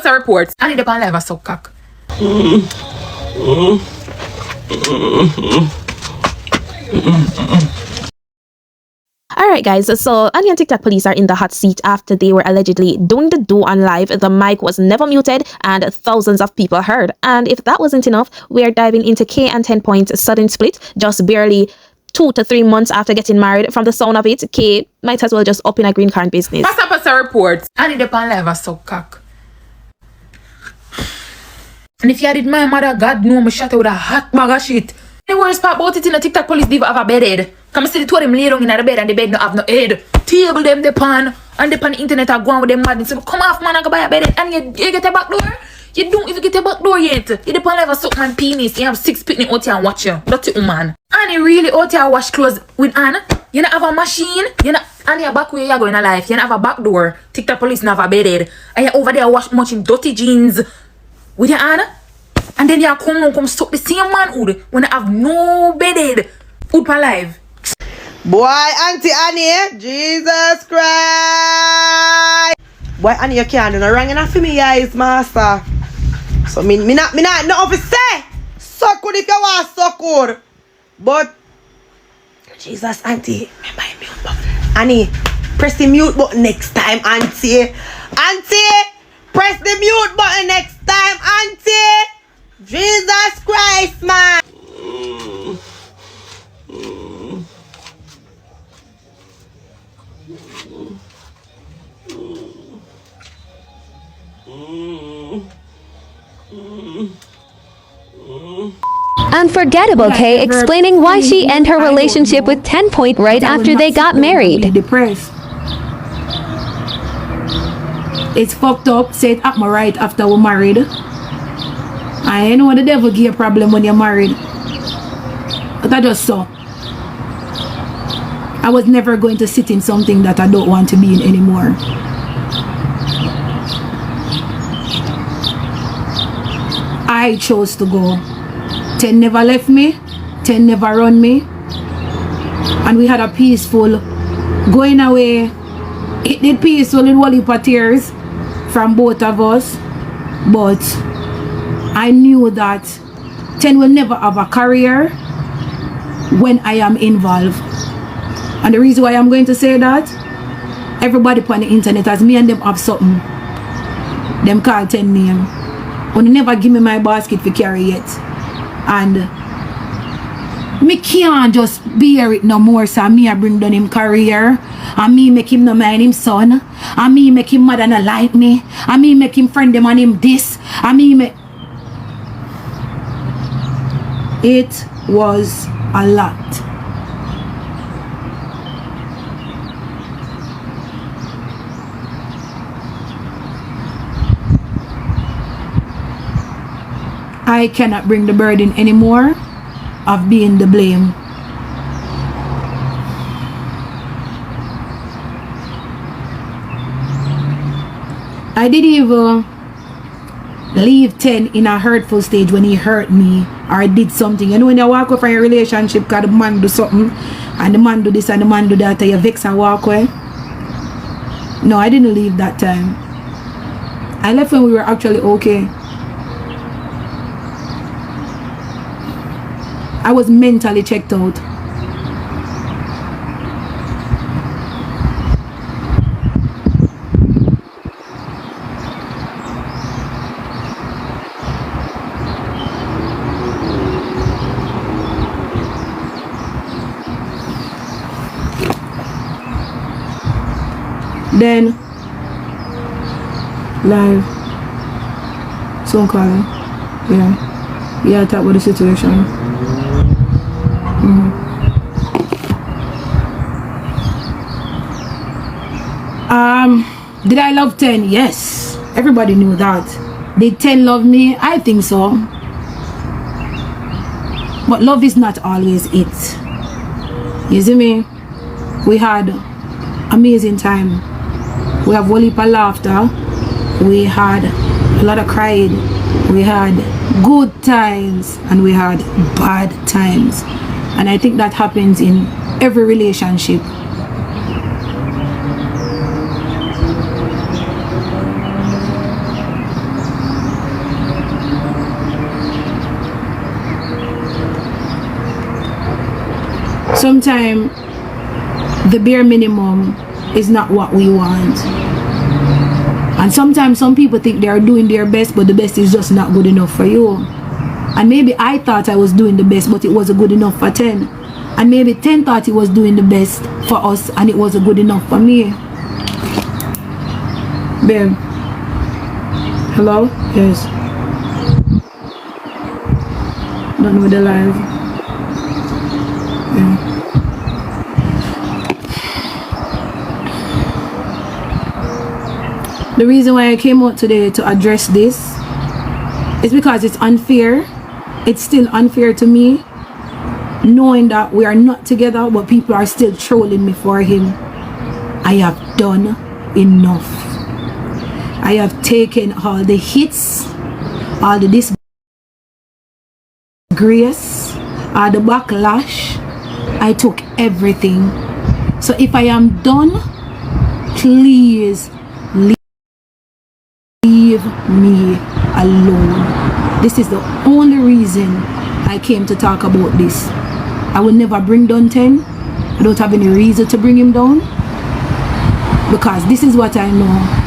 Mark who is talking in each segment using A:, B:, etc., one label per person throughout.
A: Pasa reports. I need to live a suck cock.
B: Alright guys, so Annie and TikTok police are in the hot seat after they were allegedly doing the do on live. The mic was never muted and thousands of people heard. And if that wasn't enough, we are diving into K and Tennpoint's sudden split just barely 2 to 3 months after getting married. From the sound of it, K might as well just up in a green card business.
A: Pasa reports. I need to live a suck cock. And if you did my mother, God know me shot her with a hot bag of shit. The worst part about it in the TikTok police never have a bed. Come see the two of them lay down in the bed and the bed no have no head. Table them the pan and the pan the internet are going with them madness. So come off man and go buy a bed and you get a back door. You don't even get a back door yet. You depend on a suck man penis. You have 6 picnic out here and watch you. That's it man. And you really out here wash clothes with Anna. You don't have a machine. You not and your back where you go in a life. You don't have a back door. TikTok police not have a bedded. And you over there wash much dirty jeans with your Anna. And then you come suck the same manhood when I have no bedded food per life.
C: Boy, Auntie Annie, Jesus Christ. Boy, Annie, you can't do no wrong enough for me, guys, master. So me not nothing to say. So good if you want so good. But Jesus, Auntie, remember the mute button. Annie, press the mute button next time, Auntie. Auntie, press the mute button next time, Auntie. Jesus Christ, man.
D: Unforgettable K explaining why she ended her relationship with Tennpoint right after they got married.
E: Depressed. It's fucked up. Say it up my right after we're married. I know the devil give you a problem when you're married. But I just saw. I was never going to sit in something that I don't want to be in anymore. I chose to go. Ten never left me. Ten never run me. And we had a peaceful going away. It did peaceful in whole heap of tears from both of us. But I knew that Ten will never have a career when I am involved. And the reason why I'm going to say that, everybody on the internet, as me and them have something, them call Ten name. But they never give me my basket for carry yet. And me can't just bear it no more, so me I bring down him career. And me make him no mind him son. And me make him mother not like me. And me make him friend them and him this. And me make... It was a lot. I cannot bring the burden anymore of being the blame. I didn't even leave Ten in a hurtful stage when he hurt me or did something. You know when you walk away from your relationship because the man do something and the man do this and the man do that and you vex and walk away? No, I didn't leave that time. I left when we were actually okay. I was mentally checked out. Then live phone calling. Yeah, talk about the situation. Did I love Ten? Yes, everybody knew that. Did Ten love me? I think so. But love is not always it. You see me? We had amazing time. We have a heap of laughter. We had a lot of crying. We had good times and we had bad times. And I think that happens in every relationship. sometimes the bare minimum is not what we want. And sometimes some people think they are doing their best, but the best is just not good enough for you. And maybe I thought I was doing the best, but it wasn't good enough for 10. And maybe 10 thought he was doing the best for us, and it wasn't good enough for me. Babe. Hello? Yes. Not with the live. Yeah. The reason why I came out today to address this is because it's unfair. It's still unfair to me, knowing that we are not together, but people are still trolling me for him. I have done enough. I have taken all the hits, all the disgrace, all the backlash. I took everything. So if I am done, please leave me alone. This is the only reason I came to talk about this. I will never bring down 10. I don't have any reason to bring him down, because this is what I know.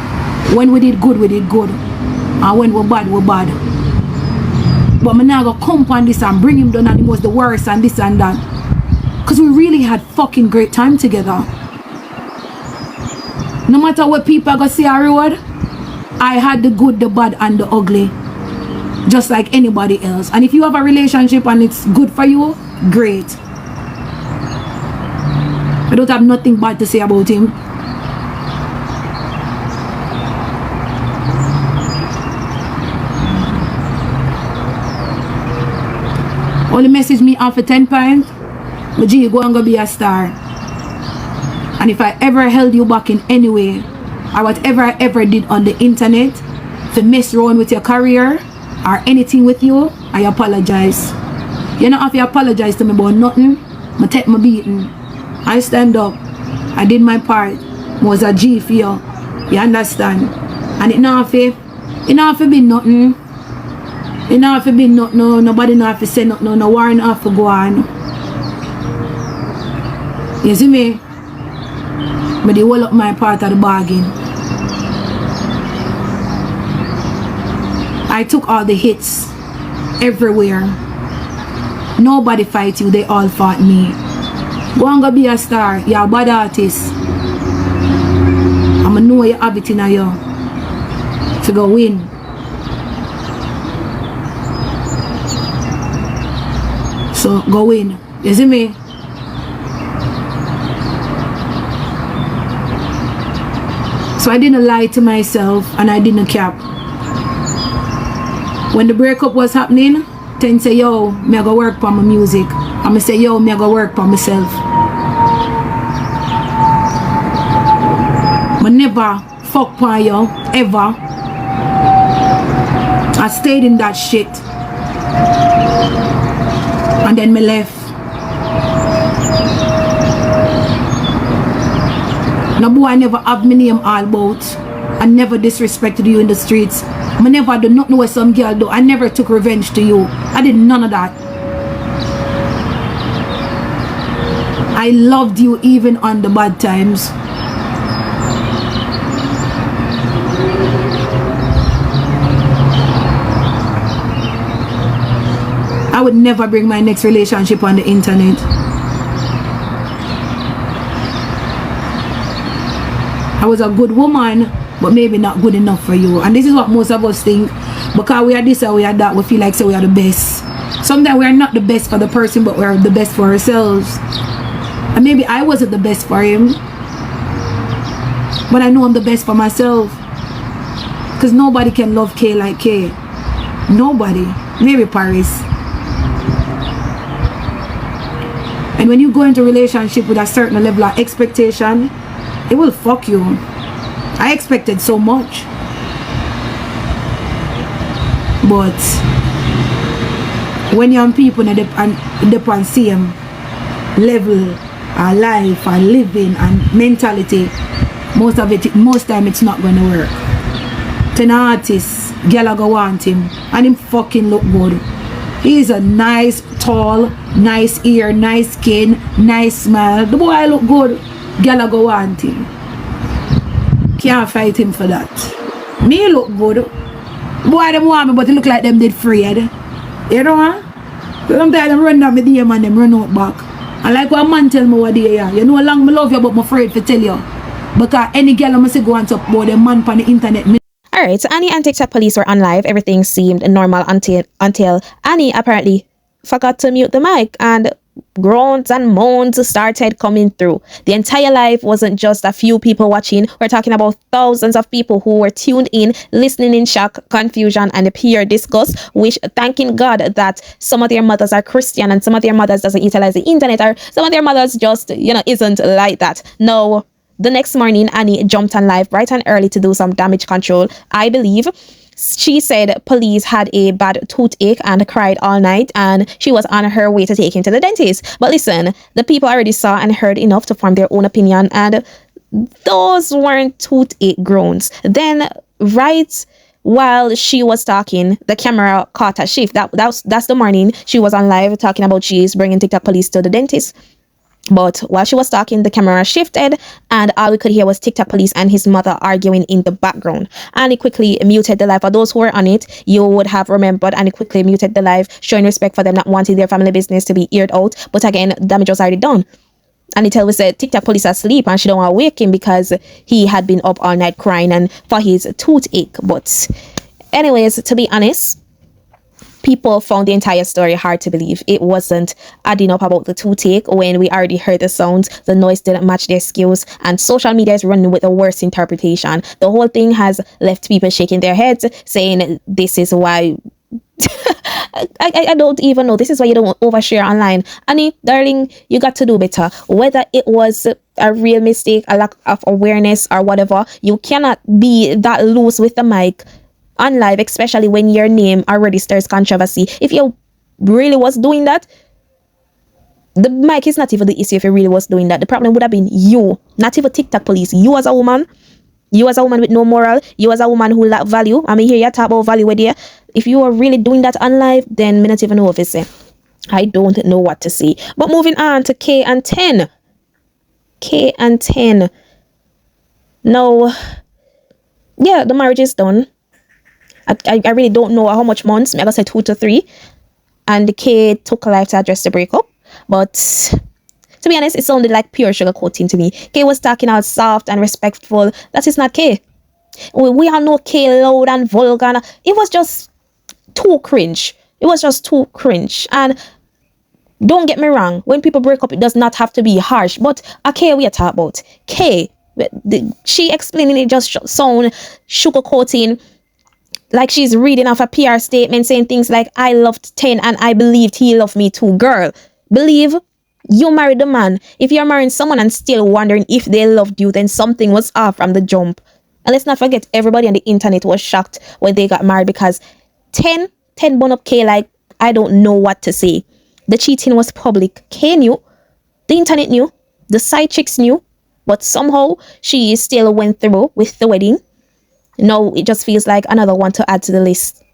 E: When we did good, we did good, and when we're bad, we're bad. But I'm not gonna come on this and bring him down and he was the worst and this and that, because we really had fucking great time together. No matter what people are gonna say or reward, I had the good, the bad, and the ugly, just like anybody else. And if you have a relationship and it's good for you, great. I don't have nothing bad to say about him. Only message me off for Tennpoint, but G, go and go be a star. And if I ever held you back in any way, or whatever I ever did on the internet to mess around with your career or anything with you, I apologize. You don't have to apologize to me about nothing. I take my beating. I stand up. I did my part. I was a G for you. You understand? And it not have to be nothing. It not have to be nothing. No, nobody not have to say nothing. No war not have to go on. You see me? But they hold up my part of the bargain. I took all the hits everywhere. Nobody fight you, they all fought me. Go and go be a star. You're a bad artist. I'ma know you have it in you to go win. So go win. You see me? So I didn't lie to myself and I didn't cap. When the breakup was happening, Ten say, yo, me I go work for my music. I'ma say, yo, me I go work for myself. I never fuck for you, ever. I stayed in that shit. And then me left. No boy, I never have my name all about. I never disrespected you in the streets. I never do not know what some girl do. I never took revenge to you. I did none of that. I loved you even on the bad times. I would never bring my next relationship on the internet. I was a good woman, but maybe not good enough for you. And this is what most of us think. Because we are this or we are that, we feel like we are the best. Sometimes we are not the best for the person, but we are the best for ourselves. And maybe I wasn't the best for him, but I know I'm the best for myself. Because nobody can love K like K. Nobody. Maybe Paris. And when you go into a relationship with a certain level of expectation, it will fuck you. I expected so much. But when young people depend same level of life and living and mentality, most time it's not gonna work. 10 artists, girl go want him and him fucking look good. He's a nice, tall, nice ear, nice skin, nice smile. The boy look good. Girl go want him. Can't fight him for that. Me look good. Boy them want me, but it look like them did afraid. You know what? Sometimes them run down my DM and them run out back. And like what a man tell me what day, yeah. You know how long me love you, but I'm afraid to tell you. Because any girl I'm say go and talk about them man on the internet.
B: Alright, so Annie and TikTok police were on live. Everything seemed normal until Annie apparently forgot to mute the mic and groans and moans started coming through. The entire live wasn't just a few people watching. We're talking about thousands of people who were tuned in, listening in shock, confusion, and pure disgust, which thanking God that some of their mothers are Christian and some of their mothers doesn't utilize the internet, or some of their mothers just, isn't like that. No. The next morning, Annie jumped on live bright and early to do some damage control, I believe. She said police had a bad toothache and cried all night, and she was on her way to take him to the dentist. But listen, the people already saw and heard enough to form their own opinion, and those weren't toothache groans. Then, right while she was talking, the camera caught a shift. That's the morning she was on live talking about she's bringing TikTok police to the dentist. But while she was talking, the camera shifted and all we could hear was TikTok police and his mother arguing in the background. And he quickly muted the live. For those who were on it, you would have remembered, and he quickly muted the live, showing respect for them not wanting their family business to be aired out. But again, damage was already done. And he tell us that TikTok police asleep and she don't want to wake him because he had been up all night crying and for his toothache. But anyways, to be honest, people found the entire story hard to believe. It wasn't adding up about the toothache when we already heard the sounds. The noise didn't match their skills, and social media is running with the worst interpretation. The whole thing has left people shaking their heads, saying this is why I don't even know. This is why you don't overshare online. Annie, darling, you got to do better. Whether it was a real mistake, a lack of awareness, or whatever, you cannot be that loose with the mic on live, especially when your name already stirs controversy. If you really was doing that, the mic is not even the issue. If you really was doing that, the problem would have been you, not even TikTok police. You as a woman, with no moral, you as a woman who lack value. I mean, here you talk about value with you. If you are really doing that on live, then me not even know what to say. I don't know what to say. But moving on to K and 10. K and 10. Now, yeah, the marriage is done. I really don't know how much months. Maybe I say 2 to 3. And K took a life to address the breakup. But to be honest, it sounded like pure sugarcoating to me. K was talking out soft and respectful. That is not K. We all know K loud and vulgar. It was just too cringe. It was just too cringe. And don't get me wrong, when people break up, it does not have to be harsh. But K we are talking about. K, she explaining it just sound sugarcoating. Like she's reading off a PR statement saying things like, I loved 10 and I believed he loved me too. Girl, believe you married the man. If you're marrying someone and still wondering if they loved you, then something was off from the jump. And let's not forget, everybody on the internet was shocked when they got married because 10 bun up K like, I don't know what to say. The cheating was public. K knew. The internet knew. The side chicks knew. But somehow she still went through with the wedding. No, it just feels like another one to add to the list.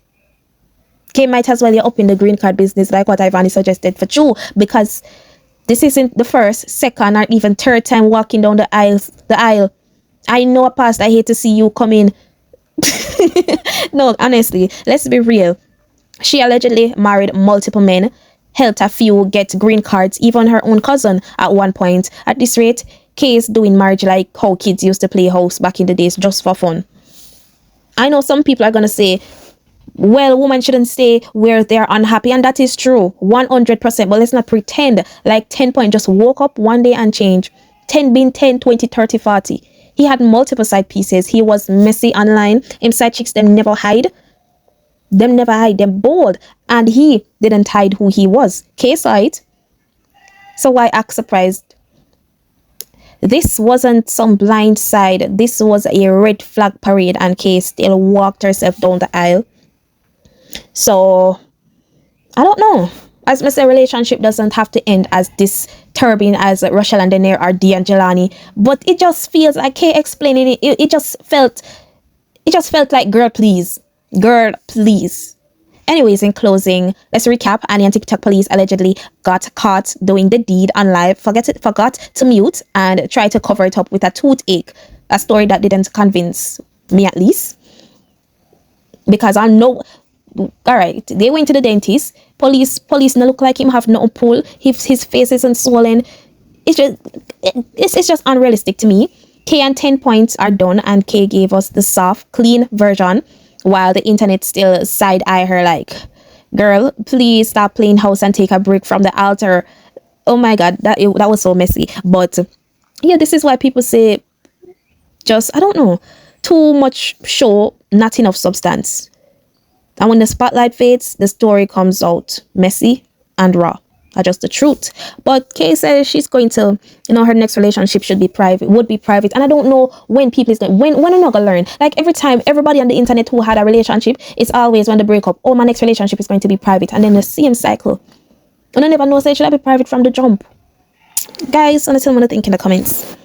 B: K might as well up in the green card business like what Ivani suggested for true, because this isn't the first, second, or even third time walking down the aisle. I know a past, I hate to see you come in. No, honestly, let's be real. She allegedly married multiple men, helped a few get green cards, even her own cousin at one point. At this rate, K is doing marriage like how kids used to play house back in the days just for fun. I know some people are going to say, well, women shouldn't stay where they're unhappy. And that is true, 100%. But let's not pretend like Tennpoint just woke up one day and changed. 10 being 10, 20, 30, 40. He had multiple side pieces. He was messy online. Him side chicks, them never hide. Them bold. And he didn't hide who he was. K saw it. So why act surprised? This wasn't some blind side. This was a red flag parade, and K still walked herself down the aisle. So, I don't know. As I say, relationship doesn't have to end as disturbing as Rochelle and Daenerys or Dee and Jelani. But it just feels like K explaining it. It just felt like, girl, please. Girl, please. Anyways, in closing, let's recap. Annie and TikTok police allegedly got caught doing the deed on live, forgot to mute, and tried to cover it up with a toothache. A story that didn't convince me, at least. Because I know, alright, they went to the dentist. Police no look like him have no pull. His face isn't swollen. It's just unrealistic to me. K and Tennpoint are done, and K gave us the soft, clean version, while the internet still side-eye her like, girl, please stop playing house and take a break from the altar. Oh my god, that was so messy. But yeah, this is why people say, just, I don't know, too much show, not enough substance. And when the spotlight fades, the story comes out messy and raw. That's just the truth. But Kay says she's going to, her next relationship would be private. And I don't know when people is going, when I'm not gonna learn. Like every time, everybody on the internet who had a relationship, it's always when they break up, oh, my next relationship is going to be private. And then the same cycle. And I never know, say, should I be private from the jump? Guys, honestly, I want to think in the comments.